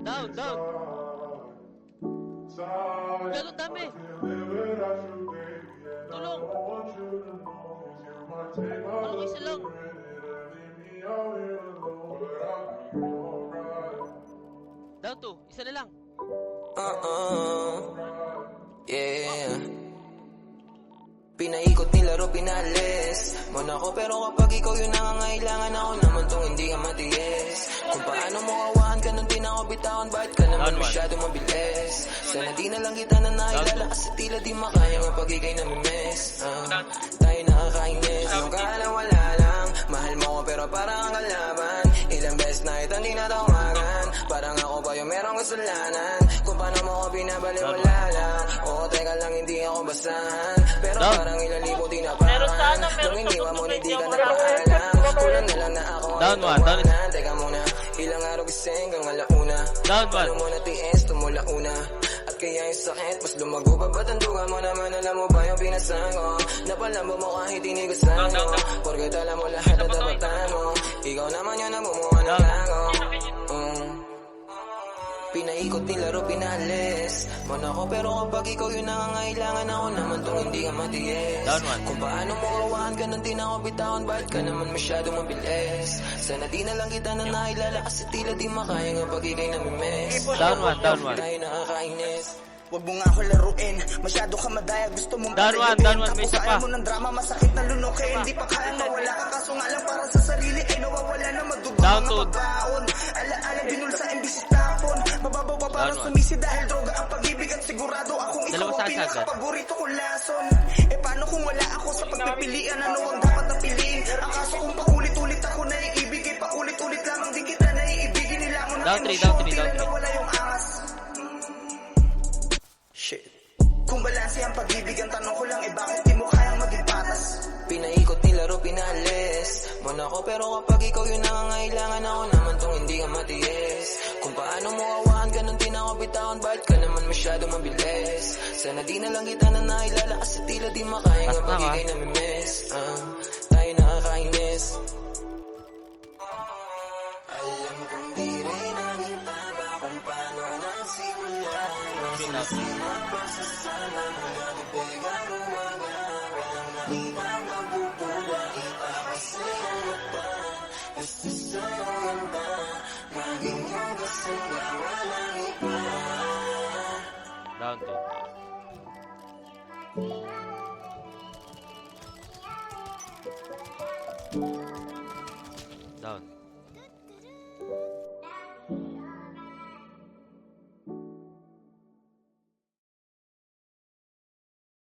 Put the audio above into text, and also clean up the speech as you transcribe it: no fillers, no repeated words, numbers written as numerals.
Down, down. Gano'n dami. Tulong. Okay, isa lang. Down to. Isa na lang. Yeah. Pinaikot nilaro, pinalis mo na ako, pero kapag ikaw yung nangangailangan, ako naman tong hindi ka matiis. Kung paano mo kawahan ka nung di na ako bitawan, bakit ka naman masyado mabilis? Sana di na lang kita na nailala, kasi tila di makaya nga pag-ikay namimiss. Tayo nakakainis, yung kala wala lang, mahal mo ko pero parang ang kalaban. Ilang beses na itong di natawagan, parang ako pa yung merong kasalanan. Kung paano mo ko binabaliwala lang, oo teka lang hindi ako basahan, pero parang ilang libo di na parang. Nung iniwan mo hindi ka napaalam, kulang na lang na ako ang tawanan. Teka muna, ilang araw gising hanggang alauna, paano mo natiis, tumula una. At kaya yung sakit, mas lumago pa ba't ang duga mo naman? Alam mo ba yung pinasang ko? Napalambo mo kahit inigasan ko, porket alam mo lahat na dapatan mo. Ikaw naman yung namumuha ng lango. Pinaikot nilaro, pinalis mo na ako, pero kapag ikaw yung nangangailangan, ako naman tong hindi ka matiis. Kung paano mo kawahan ka nung di na ako bitawan, bakit ka naman masyado mabilis? Sana di na lang kita na nailala, kasi tila di makaya nga pag ikay namimiss. Down one. Tayo nakakainis. Wag mo nga ako laruin, masyado ka madaya, gusto mong Down one, may isa pa. Kapag mo ng drama, masakit na lunukin. Di pa kayang mawala ka, kaso nga lang para sa sarili ay nawawala na magdugo Down mga two. pagbaon. Ala-ala binulsa imbis tapon, mababaw pa parang sumisi dahil droga ang pag-ibig. At sigurado akong ikaw Dalawa ang sa agad. pinaka-paborito kong lason. Eh paano kung wala ako sa pagpipilian? Ano ang dapat na piliin? Ang kaso kung paulit-ulit ako naiibig, eh paulit-ulit lamang din kita naiibigin. Nilangon ng Down three. tila nawala yung angas. Shit. Kung balanse ang pag-ibig, ang tanong ko lang, eh bakit di mo kayang maging patas? Pinaikot nilaro, pinalis mo na ako, pero kapag ikaw yung nangangailangan, ako naman tong hindi ka matiis. Kung paano mo kawahan ka nung di na ako bitawan, bakit ka naman masyado mabilis? Sana di na lang kita na nailala, kasi tila di makaya nga pag-ikay namimiss. Tayo nakakainis. Alam kong di rin ang itama kung paano nagsimula. Sinasinap pa sa sana mo na bibigyan umaga. Walang nakita mabubula, ipapasaya na pa. Gusto sa'yo ganda, maging yung gusto na walang iba. Down to.